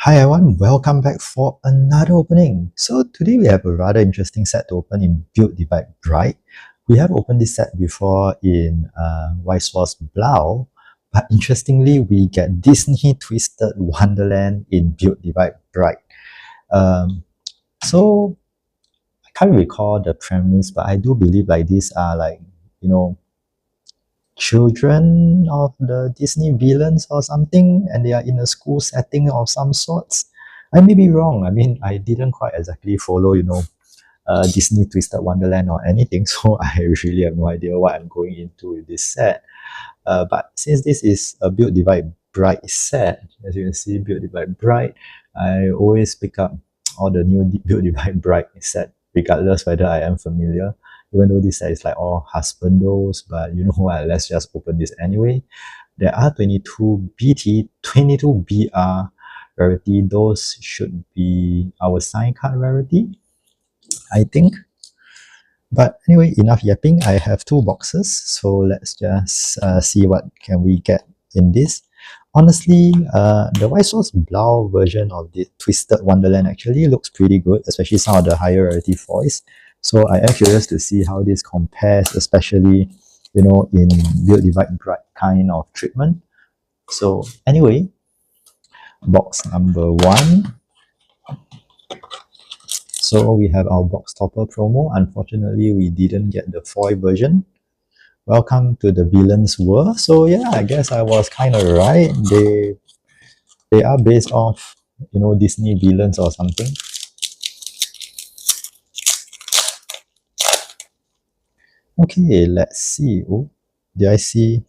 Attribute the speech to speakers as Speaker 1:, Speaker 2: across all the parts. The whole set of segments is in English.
Speaker 1: Hi everyone, welcome back for another opening. So today we have a rather interesting set to open in Build Divide Bright. We have opened this set before in Source Blau, but interestingly we get Disney Twisted Wonderland in Build Divide Bright. So I can't recall the premise, but I do believe like these are like, you know, children of the Disney villains or something, and they are in a school setting of some sorts. I may be wrong. I mean, I didn't quite exactly follow, Disney Twisted Wonderland or anything, so I really have no idea what I'm going into with this set. But since this is a Build Divide Bright set, as you can see, Build Divide Bright, I always pick up all the new Build Divide Bright set, regardless whether I am familiar. Even though this set is like all husbandos, but you know what, let's just open this anyway. There are 22 BT, 22 BR rarity. Those should be our sign card rarity, I think. But anyway, enough yapping. I have two boxes, so let's just see what can we get in this. Honestly, the White Source Blau version of the Twisted Wonderland actually looks pretty good, especially some of the higher rarity foils. So I am curious to see how this compares, especially, in Build Divide Bright kind of treatment. So anyway, box number one. So we have our box topper promo. Unfortunately, we didn't get the foil version. Welcome to the villains world. So yeah, I guess I was kind of right. They are based off, Disney villains or something. Okay, let's see. Oh, did I see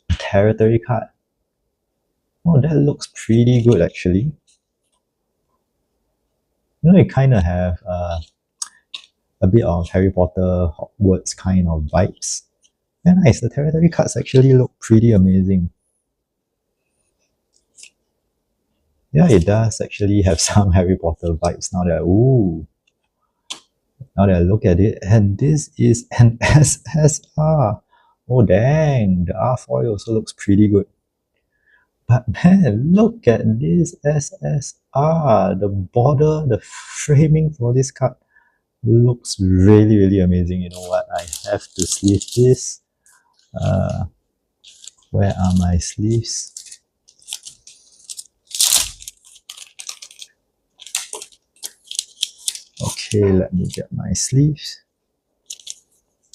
Speaker 1: a territory card? Oh, that looks pretty good actually. It kind of have a bit of Harry Potter Hogwarts kind of vibes. Yeah, nice. The territory cards actually look pretty amazing. Yeah, it does actually have some Harry Potter vibes now that I look at it. And this is an SSR. Oh dang, the R foil also looks pretty good. But man, look at this SSR. The border, the framing for this card looks really, really amazing. You know what? I have to sleeve this. Where are my sleeves? Okay, let me get my sleeves.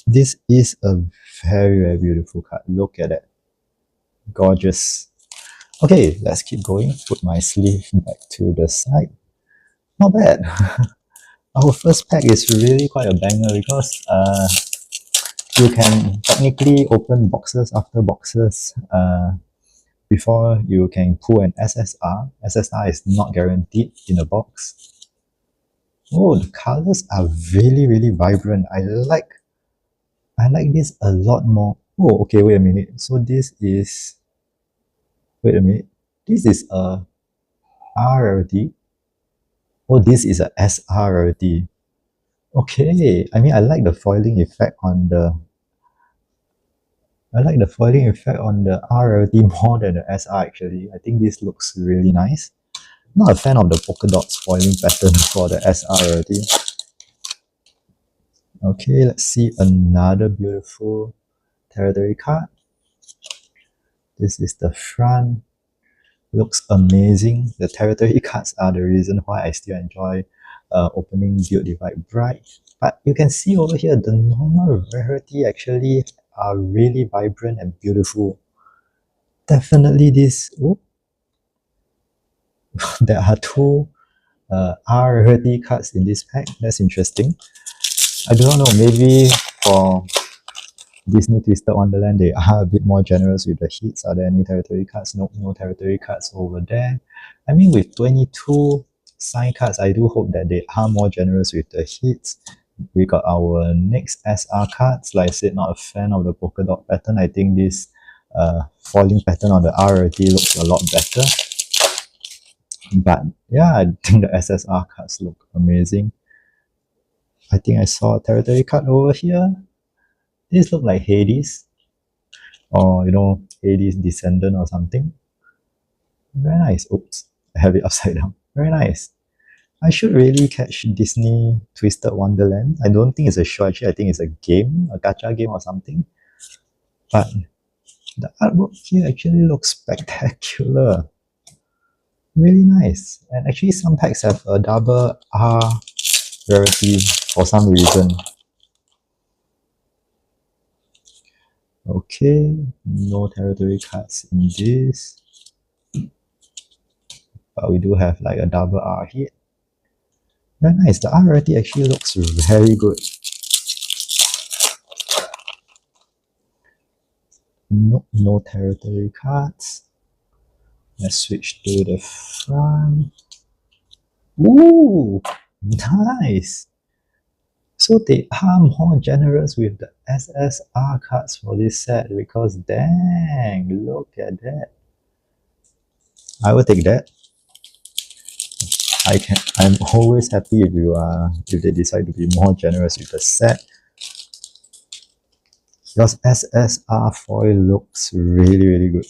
Speaker 1: This is a very, very beautiful card. Look at it. Gorgeous. Okay, let's keep going. Put my sleeve back to the side. Not bad. Our first pack is really quite a banger because you can technically open boxes after boxes before you can pull an SSR. SSR is not guaranteed in a box. Oh, the colors are really, really vibrant. I like this a lot more. Oh, okay, wait a minute. So this is, wait a minute. This is a R rarity. Oh, this is a SR rarity. Okay, I mean, I like the foiling effect on the R rarity more than the SR actually. I think this looks really nice. Not a fan of the polka dots foiling pattern for the SR rarity. Okay, let's see another beautiful territory card. This is the front. Looks amazing. The territory cards are the reason why I still enjoy opening Build Divide Bright. But you can see over here, the normal rarity actually are really vibrant and beautiful. Definitely this, there are two R rarity cards in this pack. That's interesting. I do not know, maybe for Disney Twisted Wonderland, they are a bit more generous with the hits. Are there any territory cards? No, no territory cards over there. I mean, with 22 sign cards, I do hope that they are more generous with the hits. We got our next SR cards. Like I said, not a fan of the polka dot pattern. I think this falling pattern on the RRT looks a lot better. But yeah, I think the SSR cards look amazing. I think I saw a territory card over here. This look like Hades, or Hades Descendant or something. Very nice. Oops, I have it upside down. Very nice. I should really catch Disney Twisted Wonderland. I don't think it's a show, actually. I think it's a game, a gacha game or something. But the artwork here actually looks spectacular. Really nice. And actually, some packs have a double R rarity for some reason. Okay, no territory cards in this. But we do have like a double R here. Very nice. The R rarity actually looks very good. No territory cards. Let's switch to the front. Ooh, nice. So they are more generous with the SSR cards for this set because dang, look at that. I will take that. I'm always happy if they decide to be more generous with the set. Because SSR foil looks really good.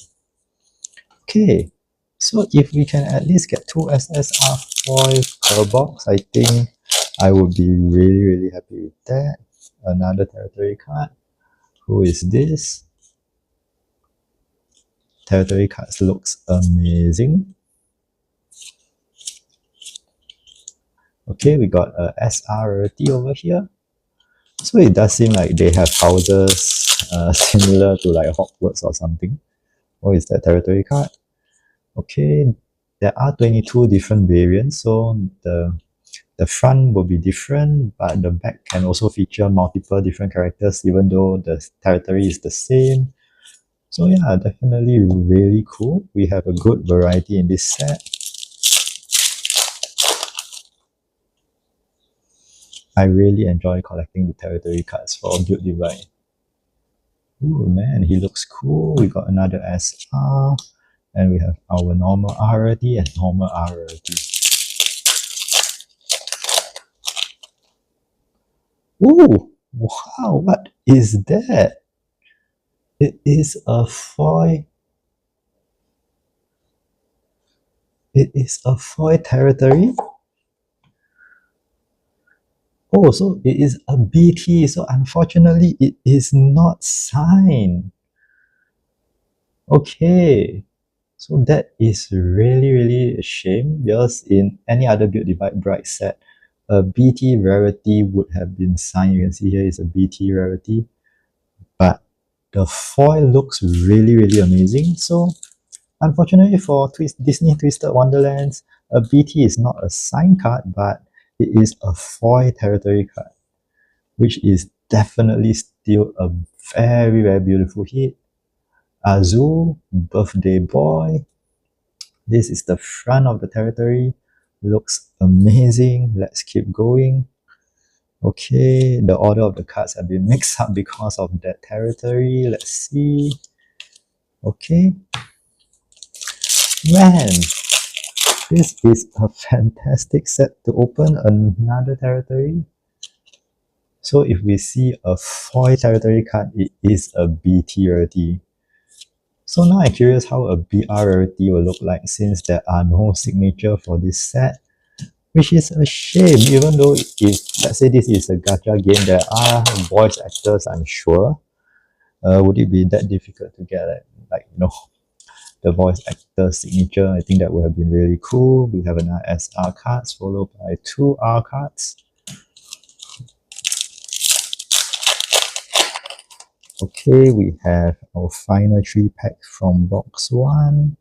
Speaker 1: Okay, so if we can at least get 2 SSR foils per box, I think I would be really happy with that. Another territory card. Who is this? Territory cards looks amazing. Okay, we got a SR rarity over here. So it does seem like they have houses similar to like Hogwarts or something. What is that territory card? Okay, there are 22 different variants, so the front will be different, but the back can also feature multiple different characters even though the territory is the same. So yeah, definitely really cool. We have a good variety in this set. I really enjoy collecting the territory cards for Build Divide. Ooh man, he looks cool. We got another SR, and we have our normal rarity and normal rarity. Ooh, wow, what is that? It is a foil. It is a foil territory. Oh, so it is a BT. So unfortunately, it is not signed. Okay. So that is really a shame because in any other Build Divide Bright set, a BT rarity would have been signed. You can see here is a BT rarity. But the foil looks really amazing. So unfortunately for Disney Twisted Wonderlands, a BT is not a signed card, but it is a foil territory card, which is definitely still a very beautiful hit. Azul, Birthday Boy. This is the front of the territory. Looks amazing. Let's keep going. Okay, the order of the cards have been mixed up because of that territory. Let's see. Okay. Man, this is a fantastic set to open another territory. So if we see a foil territory card, it is a BT rarity. So now I'm curious how a BR rarity will look like since there are no signature for this set, which is a shame. Even though if let's say this is a gacha game, there are voice actors, I'm sure. Would it be that difficult to get the voice actor signature? I think that would have been really cool. We have another SR cards followed by 2 R cards. Okay, we have our final 3 packs from box 1.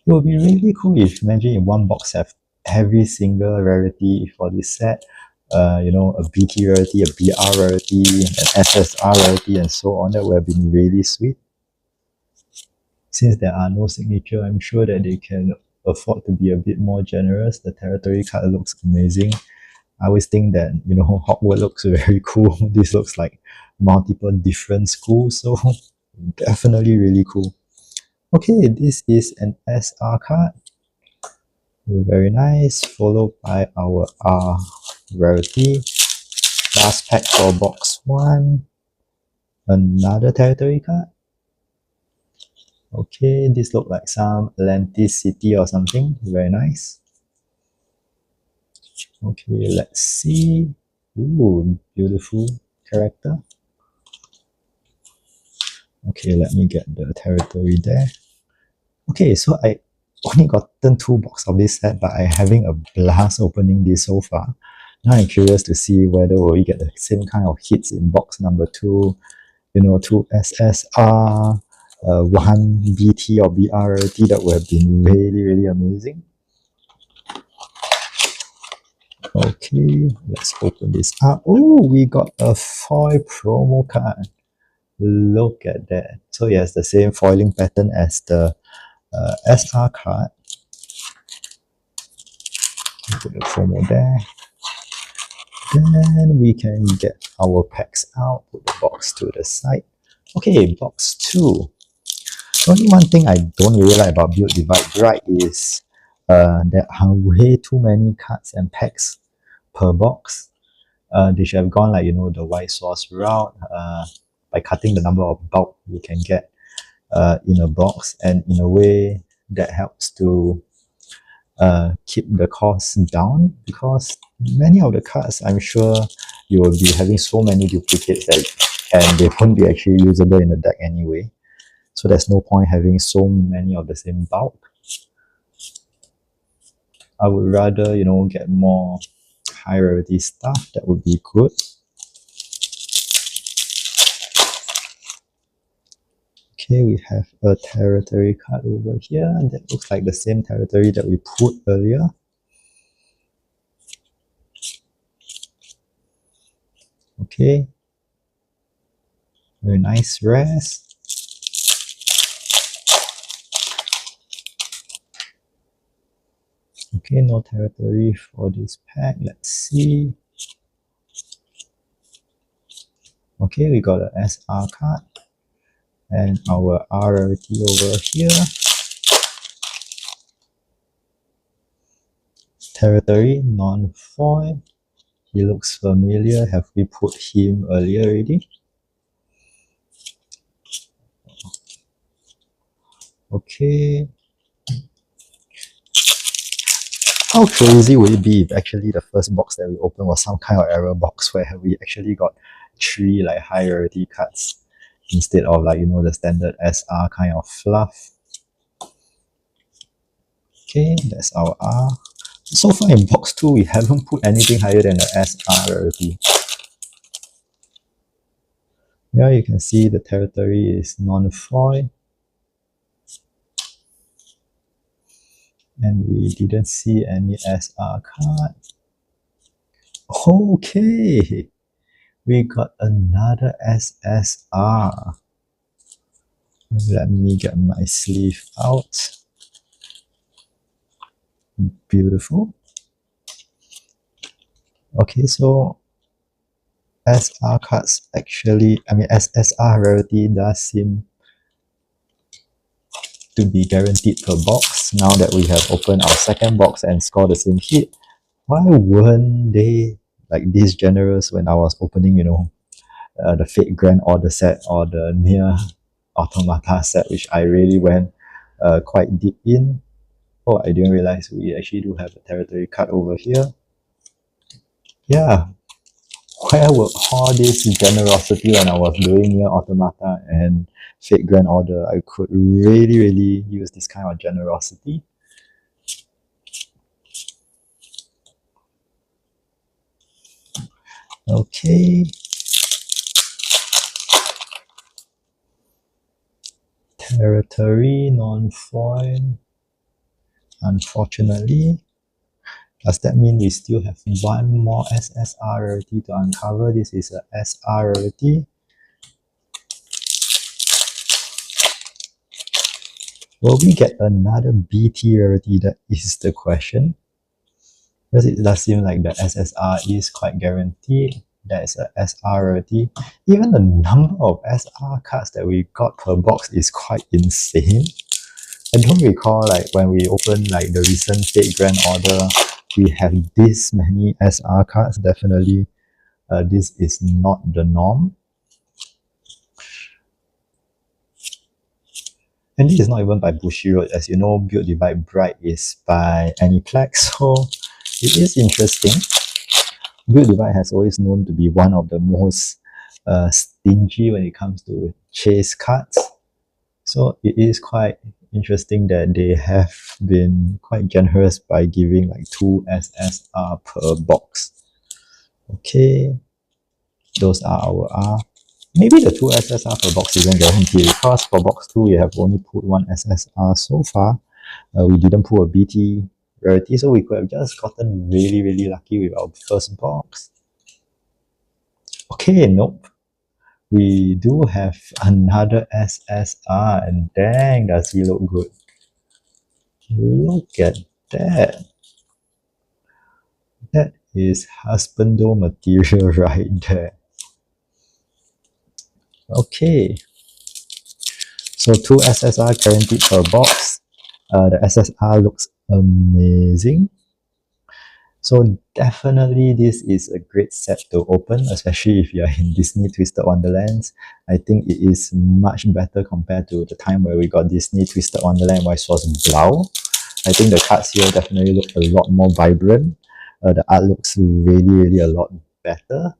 Speaker 1: It would be really cool if imagine in one box have every single rarity for this set. A BT rarity, a BR rarity, an SSR rarity, and so on. That would have been really sweet. Since there are no signature, I'm sure that they can afford to be a bit more generous. The territory card looks amazing. I always think that, Hogwarts looks very cool. This looks like multiple different schools, so definitely really cool. Okay, this is an SR card. Very nice, followed by our R rarity. Last pack for box 1. Another territory card. Okay, this look like some Atlantis city or something. Very nice. Okay, let's see. Ooh, beautiful character. Okay, let me get the territory there. Okay, so I only gotten 2 boxes of this set, but I'm having a blast opening this so far. Now I'm curious to see whether we get the same kind of hits in box number 2, 2 SSR, 1 BT or BRT. That would have been really, really amazing. Okay, let's open this up. Oh, we got a foil promo card. Look at that. So it has the same foiling pattern as the SR card. Put the promo there. Then we can get our packs out, put the box to the side. Okay, box 2. The only one thing I don't really like about Build Divide Right is there are way too many cards and packs per box. They should have gone like, the white source route. By cutting the number of bulk you can get in a box, and in a way that helps to keep the cost down, because many of the cards, I'm sure you will be having so many duplicates and they won't be actually usable in the deck anyway. So there's no point having so many of the same bulk. I would rather, get more high rarity stuff. That would be good. Okay, we have a territory card over here, and that looks like the same territory that we put earlier. Okay, very nice rest. Okay, no territory for this pack. Let's see. Okay, we got a SR card and our RRT over here. Territory, non-foil. He looks familiar. Have we put him earlier already? Okay. How crazy would it be if actually the first box that we opened was some kind of error box where we actually got 3 like high rarity cards instead of like, the standard SR kind of fluff. Okay, that's our R. So far in box 2, we haven't put anything higher than the SR rarity. Yeah, you can see the territory is non-foil. And we didn't see any SR card. Okay, we got another SSR. Let me get my sleeve out. Beautiful. Okay, so SR cards actually, SSR rarity does seem to be guaranteed per box. Now that we have opened our second box and scored the same hit, why weren't they like this generous when I was opening, the Fate Grand Order set or the Near Automata set, which I really went quite deep in. Oh, I didn't realize we actually do have a territory card over here. Yeah, where were all this generosity when I was doing Near Automata and Fate Grand Order? I could really, really use this kind of generosity. Okay. Territory, non-foil. Unfortunately. Does that mean we still have one more SSR rarity to uncover? This is a SR rarity. Will we get another BT rarity? That is the question. Because it does seem like the SSR is quite guaranteed. That is a SR rarity. Even the number of SR cards that we got per box is quite insane. I don't recall like when we opened like the recent Fate Grand Order, we have this many SR cards. Definitely this is not the norm. And this is not even by Bushiroad. As you know, Build Divide Bright is by Aniplex, so it is interesting. Build Divide has always known to be one of the most stingy when it comes to chase cards. So it is quite interesting that they have been quite generous by giving like 2 SSR per box. Okay, those are our R. Maybe the 2 SSR per box isn't guaranteed because for box 2 we have only put 1 SSR so far. We didn't pull a BT rarity, so we could have just gotten really lucky with our first box. Okay, nope. We do have another SSR, and dang, does he look good. Look at that. That is husbando material right there. Okay. So 2 SSR guaranteed per box. The SSR looks amazing. So definitely this is a great set to open, especially if you're in Disney Twisted Wonderlands. I think it is much better compared to the time where we got Disney Twisted Wonderland where it was Blau. I think the cards here definitely look a lot more vibrant. The art looks really a lot better.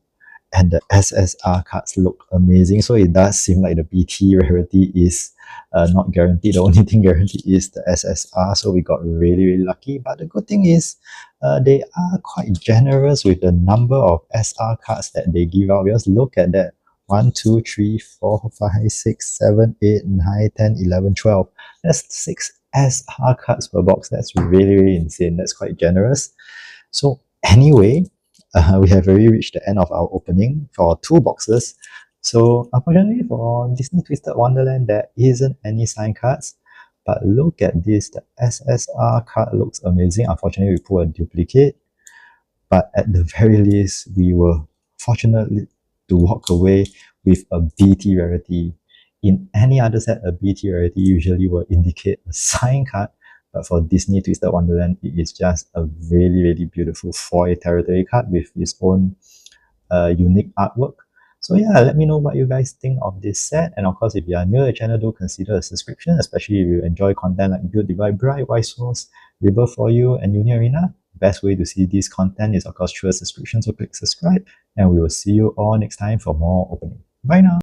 Speaker 1: And the SSR cards look amazing. So it does seem like the BT rarity is not guaranteed. The only thing guaranteed is the SSR. So we got really lucky. But the good thing is they are quite generous with the number of SR cards that they give out. Just look at that. 1, 2, 3, 4, 5, 6, 7, 8, 9, 10, 11, 12. That's 6 SR cards per box. That's really insane. That's quite generous. So anyway, we have already reached the end of our opening for 2 boxes. So unfortunately for Disney Twisted Wonderland, there isn't any signed cards. But look at this, the SSR card looks amazing. Unfortunately, we pulled a duplicate. But at the very least, we were fortunate to walk away with a BT rarity. In any other set, a BT rarity usually will indicate a signed card. But for Disney Twisted Wonderland, it is just a really beautiful foil territory card with its own unique artwork. So yeah, let me know what you guys think of this set. And of course, if you are new to the channel, do consider a subscription, especially if you enjoy content like Build, Divide, Bright, White Source, Rebirth for You, and Uni Arena. Best way to see this content is of course through a subscription, so click subscribe. And we will see you all next time for more opening. Bye now!